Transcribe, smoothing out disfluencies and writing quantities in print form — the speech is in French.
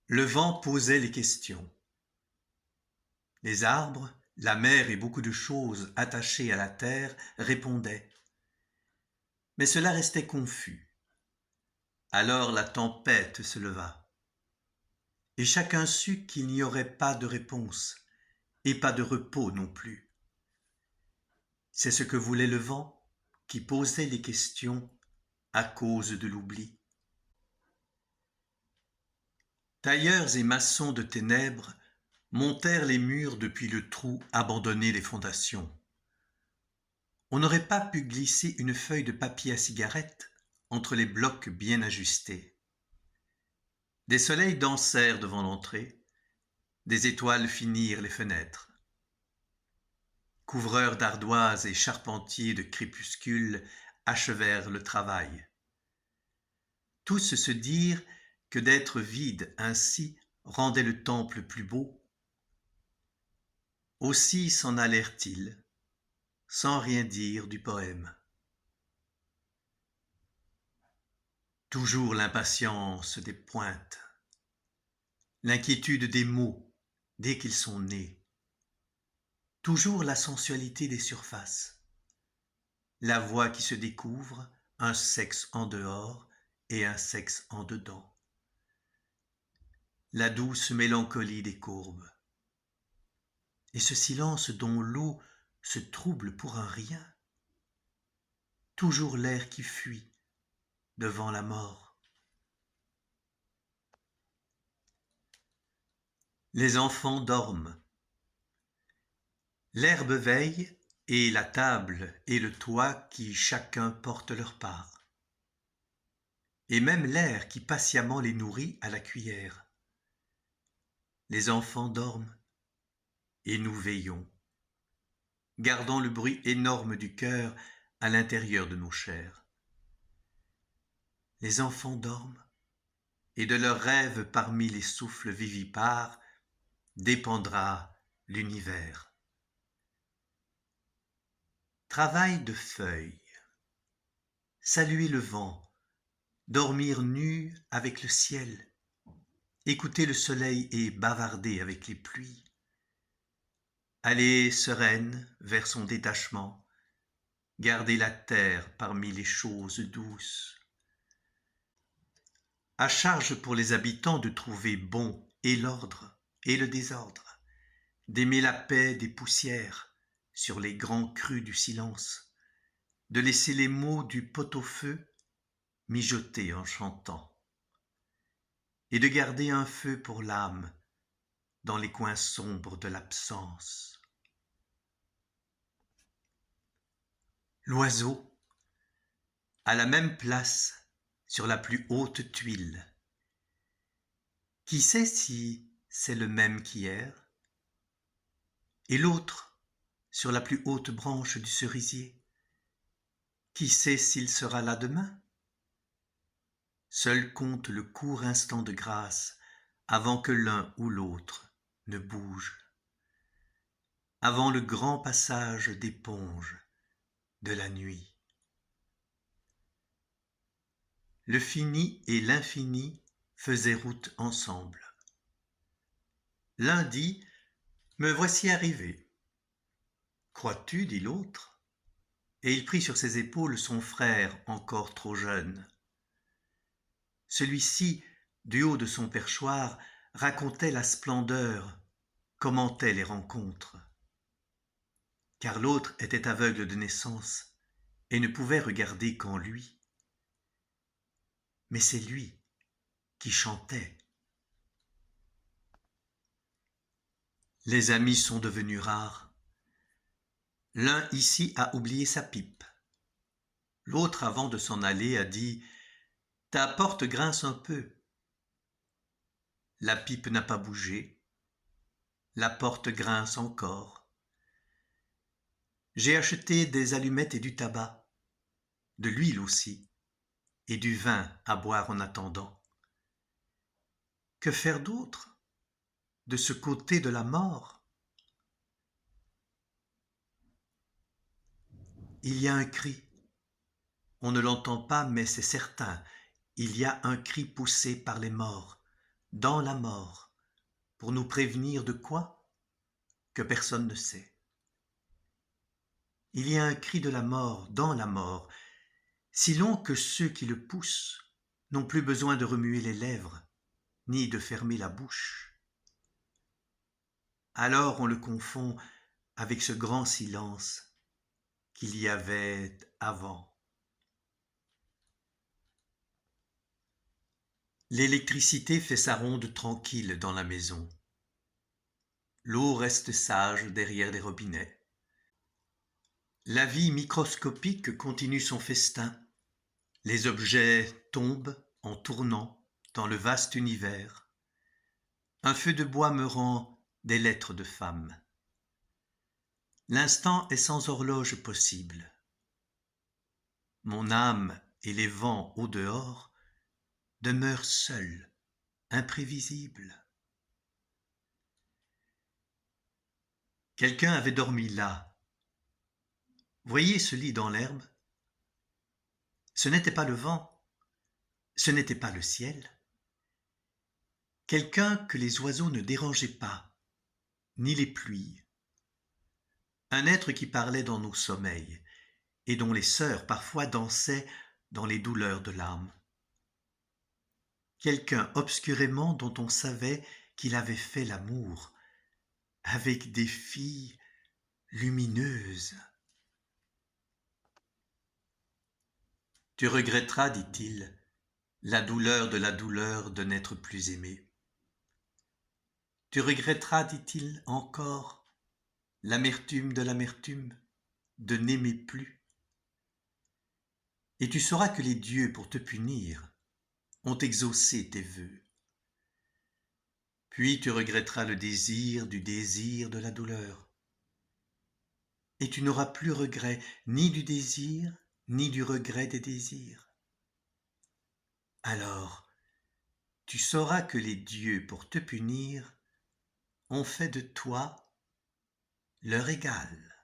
Le vent posait les questions. Les arbres, la mer et beaucoup de choses attachées à la terre répondaient. Mais cela restait confus. Alors la tempête se leva. Et chacun sut qu'il n'y aurait pas de réponse, et pas de repos non plus. C'est ce que voulait le vent, qui posait les questions à cause de l'oubli. Tailleurs et maçons de ténèbres montèrent les murs depuis le trou abandonné des fondations. On n'aurait pas pu glisser une feuille de papier à cigarette entre les blocs bien ajustés. Des soleils dansèrent devant l'entrée, des étoiles finirent les fenêtres. Couvreurs d'ardoises et charpentiers de crépuscule achevèrent le travail. Tous se dirent que d'être vide ainsi rendait le temple plus beau. Aussi s'en allèrent-ils, sans rien dire du poème. Toujours l'impatience des pointes, l'inquiétude des mots dès qu'ils sont nés, toujours la sensualité des surfaces, la voix qui se découvre, un sexe en dehors et un sexe en dedans, la douce mélancolie des courbes, et ce silence dont l'eau se trouble pour un rien, toujours l'air qui fuit devant la mort. Les enfants dorment. L'herbe veille, et la table et le toit qui chacun porte leur part. Et même l'air qui patiemment les nourrit à la cuillère. Les enfants dorment, et nous veillons, gardant le bruit énorme du cœur à l'intérieur de nos chairs. Les enfants dorment, et de leurs rêves parmi les souffles vivipares dépendra l'univers. Travail de feuilles, saluer le vent, dormir nu avec le ciel, écouter le soleil et bavarder avec les pluies, aller sereine vers son détachement, garder la terre parmi les choses douces. À charge pour les habitants de trouver bon et l'ordre et le désordre, d'aimer la paix des poussières sur les grands crus du silence, de laisser les mots du pot-au-feu mijoter en chantant, et de garder un feu pour l'âme dans les coins sombres de l'absence. L'oiseau, à la même place, sur la plus haute tuile. Qui sait si c'est le même qu'hier? Et l'autre, sur la plus haute branche du cerisier. Qui sait s'il sera là demain? Seul compte le court instant de grâce avant que l'un ou l'autre ne bouge, avant le grand passage d'éponge de la nuit. Le fini et l'infini faisaient route ensemble. L'un dit « Me voici arrivé ». « Crois-tu » dit l'autre, et il prit sur ses épaules son frère encore trop jeune. Celui-ci, du haut de son perchoir, racontait la splendeur, commentait les rencontres. Car l'autre était aveugle de naissance et ne pouvait regarder qu'en lui. Mais c'est lui qui chantait. Les amis sont devenus rares. L'un ici a oublié sa pipe. L'autre, avant de s'en aller, a dit « Ta porte grince un peu ». La pipe n'a pas bougé. La porte grince encore. J'ai acheté des allumettes et du tabac, de l'huile aussi, et du vin à boire en attendant. Que faire d'autre de ce côté de la mort? Il y a un cri, On ne l'entend pas, mais c'est certain, il y a un cri poussé par les morts, dans la mort, pour nous prévenir de quoi? Que personne ne sait. Il y a un cri de la mort, dans la mort, si long que ceux qui le poussent n'ont plus besoin de remuer les lèvres, ni de fermer la bouche. Alors on le confond avec ce grand silence qu'il y avait avant. L'électricité fait sa ronde tranquille dans la maison. L'eau reste sage derrière les robinets. La vie microscopique continue son festin. Les objets tombent en tournant dans le vaste univers. Un feu de bois me rend des lettres de femme. L'instant est sans horloge possible. Mon âme et les vents au dehors demeurent seuls, imprévisibles. Quelqu'un avait dormi là. Voyez ce lit dans l'herbe? Ce n'était pas le vent, ce n'était pas le ciel. Quelqu'un que les oiseaux ne dérangeaient pas, ni les pluies. Un être qui parlait dans nos sommeils, et dont les sœurs parfois dansaient dans les douleurs de l'âme. Quelqu'un obscurément dont on savait qu'il avait fait l'amour avec des filles lumineuses. Tu regretteras, dit-il, la douleur de n'être plus aimé. Tu regretteras, dit-il encore, l'amertume de n'aimer plus. Et tu sauras que les dieux, pour te punir, ont exaucé tes vœux. Puis tu regretteras le désir de la douleur. Et tu n'auras plus regret ni du désir, ni du regret des désirs. Alors, tu sauras que les dieux, pour te punir, ont fait de toi leur égal.